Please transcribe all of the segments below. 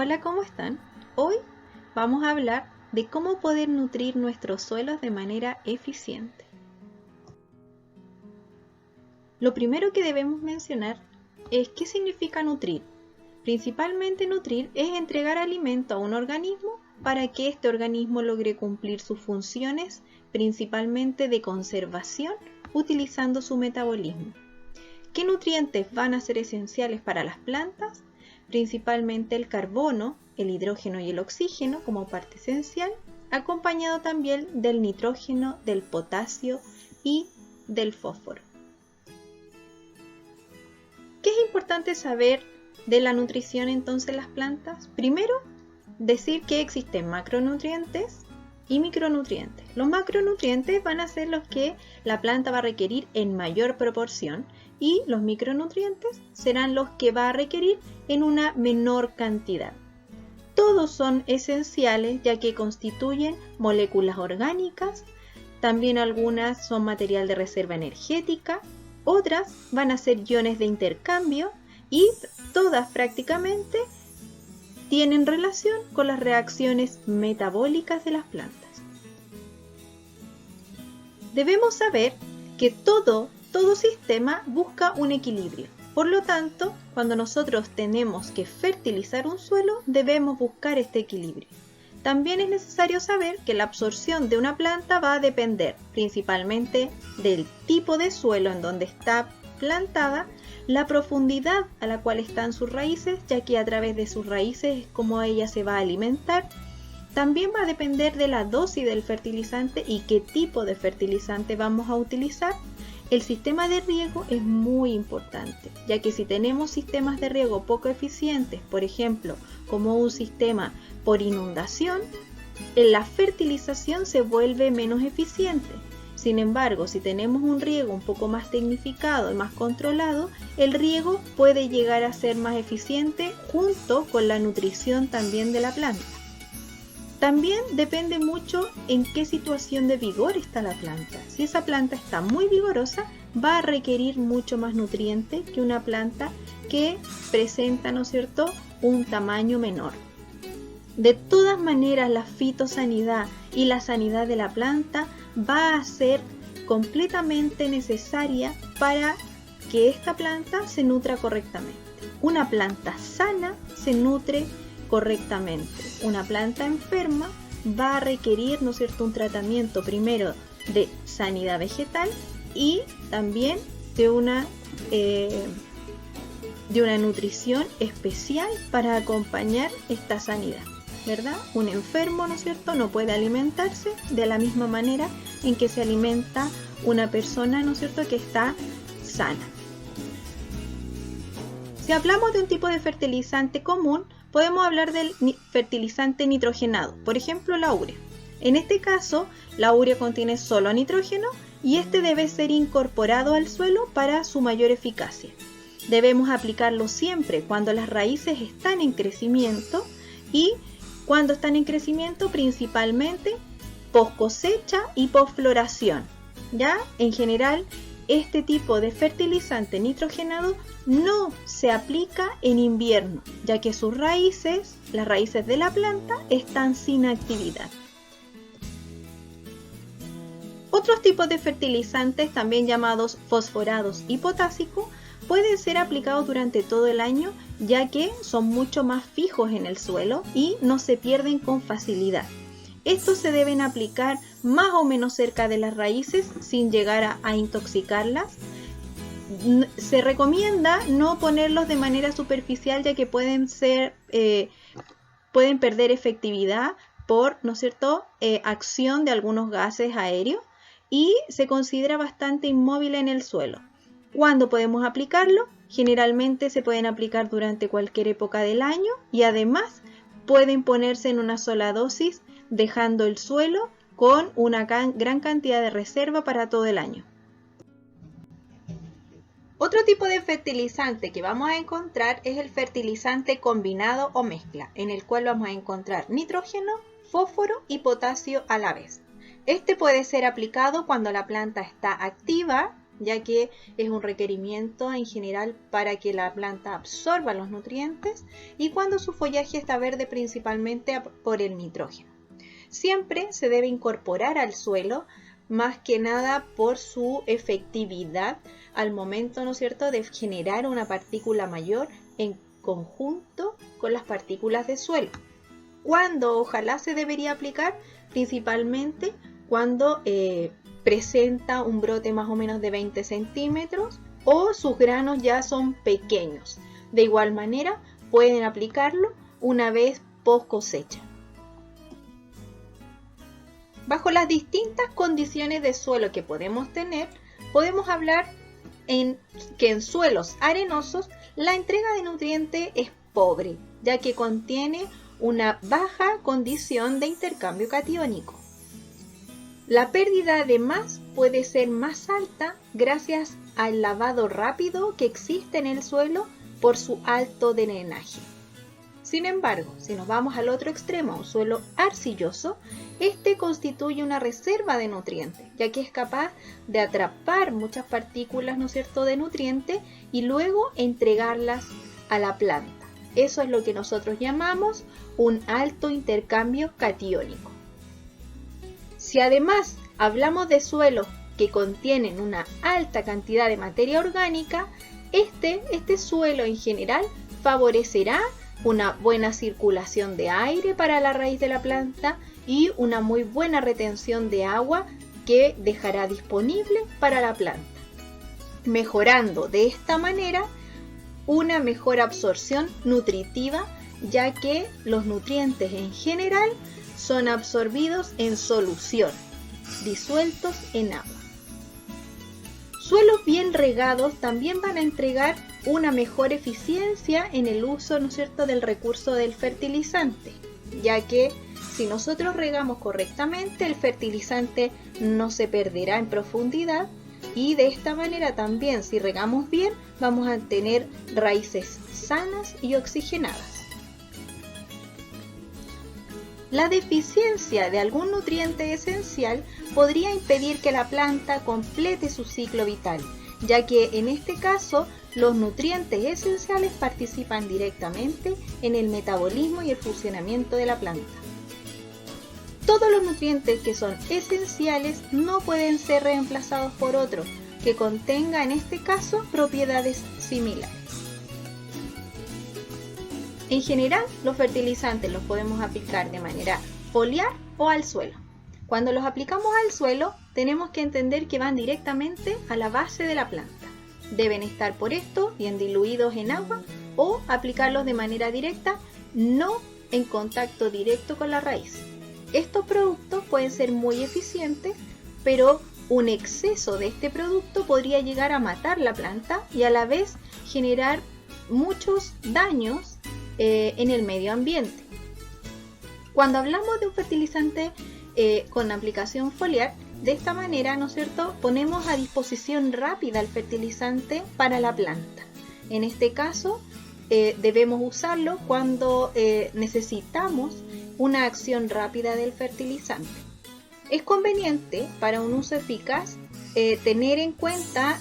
Hola, ¿cómo están? Hoy vamos a hablar de cómo poder nutrir nuestros suelos de manera eficiente. Lo primero que debemos mencionar es qué significa nutrir. Principalmente nutrir es entregar alimento a un organismo para que este organismo logre cumplir sus funciones, principalmente de conservación, utilizando su metabolismo. ¿Qué nutrientes van a ser esenciales para las plantas? Principalmente el carbono, el hidrógeno y el oxígeno como parte esencial, acompañado también del nitrógeno, del potasio y del fósforo. ¿Qué es importante saber de la nutrición entonces en las plantas? Primero, decir que existen macronutrientes y micronutrientes. Los macronutrientes van a ser los que la planta va a requerir en mayor proporción y los micronutrientes serán los que va a requerir en una menor cantidad. Todos son esenciales ya que constituyen moléculas orgánicas, también algunas son material de reserva energética, otras van a ser iones de intercambio y todas prácticamente tienen relación con las reacciones metabólicas de las plantas. Debemos saber que todo sistema busca un equilibrio. Por lo tanto, cuando nosotros tenemos que fertilizar un suelo, debemos buscar este equilibrio. También es necesario saber que la absorción de una planta va a depender principalmente del tipo de suelo en donde está plantada, la profundidad a la cual están sus raíces, ya que a través de sus raíces es como ella se va a alimentar. También va a depender de la dosis del fertilizante y qué tipo de fertilizante vamos a utilizar. El sistema de riego es muy importante, ya que si tenemos sistemas de riego poco eficientes, por ejemplo, como un sistema por inundación, la fertilización se vuelve menos eficiente. Sin embargo, si tenemos un riego un poco más tecnificado y más controlado, el riego puede llegar a ser más eficiente junto con la nutrición también de la planta. También depende mucho en qué situación de vigor está la planta. Si esa planta está muy vigorosa, va a requerir mucho más nutriente que una planta que presenta, ¿no es cierto?, un tamaño menor. De todas maneras, la fitosanidad y la sanidad de la planta va a ser completamente necesaria para que esta planta se nutra correctamente. Una planta sana se nutre correctamente. Una planta enferma va a requerir, ¿no es cierto?, un tratamiento primero de sanidad vegetal y también de una nutrición especial para acompañar esta sanidad, ¿verdad? Un enfermo, ¿no es cierto?, no puede alimentarse de la misma manera en que se alimenta una persona, ¿no es cierto?, que está sana. Si hablamos de un tipo de fertilizante común, podemos hablar del fertilizante nitrogenado, por ejemplo la urea. En este caso, la urea contiene solo nitrógeno y este debe ser incorporado al suelo para su mayor eficacia. Debemos aplicarlo siempre cuando las raíces están en crecimiento y cuando están en crecimiento principalmente post cosecha y post floración. ¿Ya? En general, este tipo de fertilizante nitrogenado no se aplica en invierno, ya que sus raíces, las raíces de la planta, están sin actividad. Otros tipos de fertilizantes, también llamados fosforados y potásicos, pueden ser aplicados durante todo el año, ya que son mucho más fijos en el suelo y no se pierden con facilidad. Estos se deben aplicar más o menos cerca de las raíces sin llegar a intoxicarlas. Se recomienda no ponerlos de manera superficial, ya que pueden perder efectividad por, ¿no es cierto?, acción de algunos gases aéreos y se considera bastante inmóvil en el suelo. ¿Cuándo podemos aplicarlo? Generalmente se pueden aplicar durante cualquier época del año y además pueden ponerse en una sola dosis, dejando el suelo con una gran cantidad de reserva para todo el año. Otro tipo de fertilizante que vamos a encontrar es el fertilizante combinado o mezcla, en el cual vamos a encontrar nitrógeno, fósforo y potasio a la vez. Este puede ser aplicado cuando la planta está activa ya que es un requerimiento en general para que la planta absorba los nutrientes y cuando su follaje está verde principalmente por el nitrógeno. Siempre se debe incorporar al suelo, más que nada por su efectividad al momento, ¿no es cierto?, de generar una partícula mayor en conjunto con las partículas de suelo. ¿Cuándo ojalá se debería aplicar? Principalmente cuando presenta un brote más o menos de 20 centímetros o sus granos ya son pequeños. De igual manera pueden aplicarlo una vez post cosecha. Bajo las distintas condiciones de suelo que podemos tener, podemos hablar que en suelos arenosos la entrega de nutrientes es pobre, ya que contiene una baja condición de intercambio catiónico. La pérdida además puede ser más alta gracias al lavado rápido que existe en el suelo por su alto drenaje. Sin embargo, si nos vamos al otro extremo, un suelo arcilloso, este constituye una reserva de nutrientes, ya que es capaz de atrapar muchas partículas, ¿no es cierto?, de nutrientes y luego entregarlas a la planta. Eso es lo que nosotros llamamos un alto intercambio catiónico. Si además hablamos de suelos que contienen una alta cantidad de materia orgánica, este suelo en general favorecerá una buena circulación de aire para la raíz de la planta y una muy buena retención de agua que dejará disponible para la planta, mejorando de esta manera una mejor absorción nutritiva, ya que los nutrientes en general son absorbidos en solución, disueltos en agua. Suelos bien regados también van a entregar una mejor eficiencia en el uso, ¿no es cierto?, del recurso del fertilizante, ya que si nosotros regamos correctamente, el fertilizante no se perderá en profundidad y de esta manera también, si regamos bien, vamos a tener raíces sanas y oxigenadas. La deficiencia de algún nutriente esencial podría impedir que la planta complete su ciclo vital, ya que en este caso los nutrientes esenciales participan directamente en el metabolismo y el funcionamiento de la planta. Todos los nutrientes que son esenciales no pueden ser reemplazados por otro que contenga en este caso propiedades similares. En general, los fertilizantes los podemos aplicar de manera foliar o al suelo. Cuando los aplicamos al suelo, tenemos que entender que van directamente a la base de la planta. Deben estar por esto bien diluidos en agua o aplicarlos de manera directa, no en contacto directo con la raíz. Estos productos pueden ser muy eficientes, pero un exceso de este producto podría llegar a matar la planta y a la vez generar muchos daños en el medio ambiente. Cuando hablamos de un fertilizante con aplicación foliar, de esta manera, ¿no es cierto?, ponemos a disposición rápida el fertilizante para la planta. En este caso, debemos usarlo cuando necesitamos una acción rápida del fertilizante. Es conveniente para un uso eficaz tener en cuenta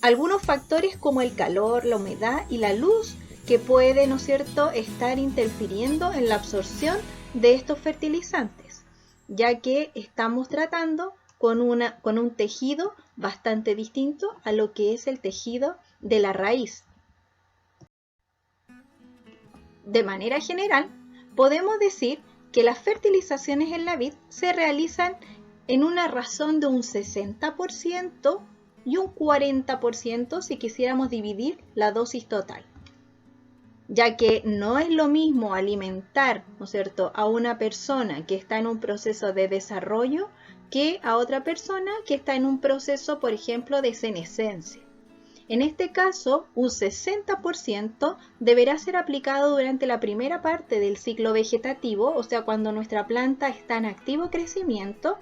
algunos factores como el calor, la humedad y la luz que puede, ¿no es cierto?, estar interfiriendo en la absorción de estos fertilizantes, ya que estamos tratando con un tejido bastante distinto a lo que es el tejido de la raíz. De manera general, podemos decir que las fertilizaciones en la vid se realizan en una razón de un 60% y un 40% si quisiéramos dividir la dosis total, ya que no es lo mismo alimentar, ¿no es cierto?, a una persona que está en un proceso de desarrollo que a otra persona que está en un proceso, por ejemplo, de senescencia. En este caso, un 60% deberá ser aplicado durante la primera parte del ciclo vegetativo, o sea, cuando nuestra planta está en activo crecimiento,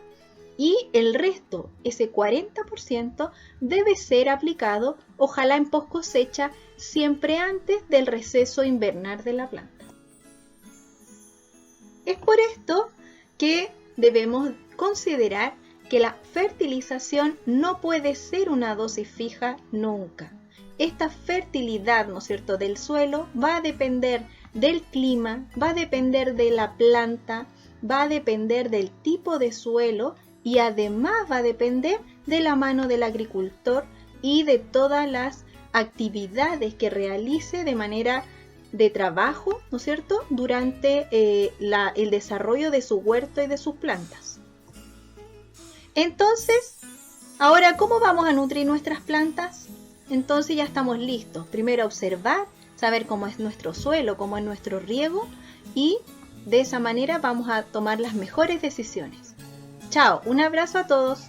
y el resto, ese 40%, debe ser aplicado, ojalá en post cosecha, siempre antes del receso invernal de la planta. Es por esto que debemos considerar que la fertilización no puede ser una dosis fija nunca. Esta fertilidad, ¿no es cierto?, del suelo va a depender del clima, va a depender de la planta, va a depender del tipo de suelo y además va a depender de la mano del agricultor y de todas las actividades que realice de manera de trabajo, ¿no es cierto?, durante el desarrollo de su huerto y de sus plantas. Entonces, ahora, ¿cómo vamos a nutrir nuestras plantas? Entonces ya estamos listos. Primero observar, saber cómo es nuestro suelo, cómo es nuestro riego y de esa manera vamos a tomar las mejores decisiones. Chao, un abrazo a todos.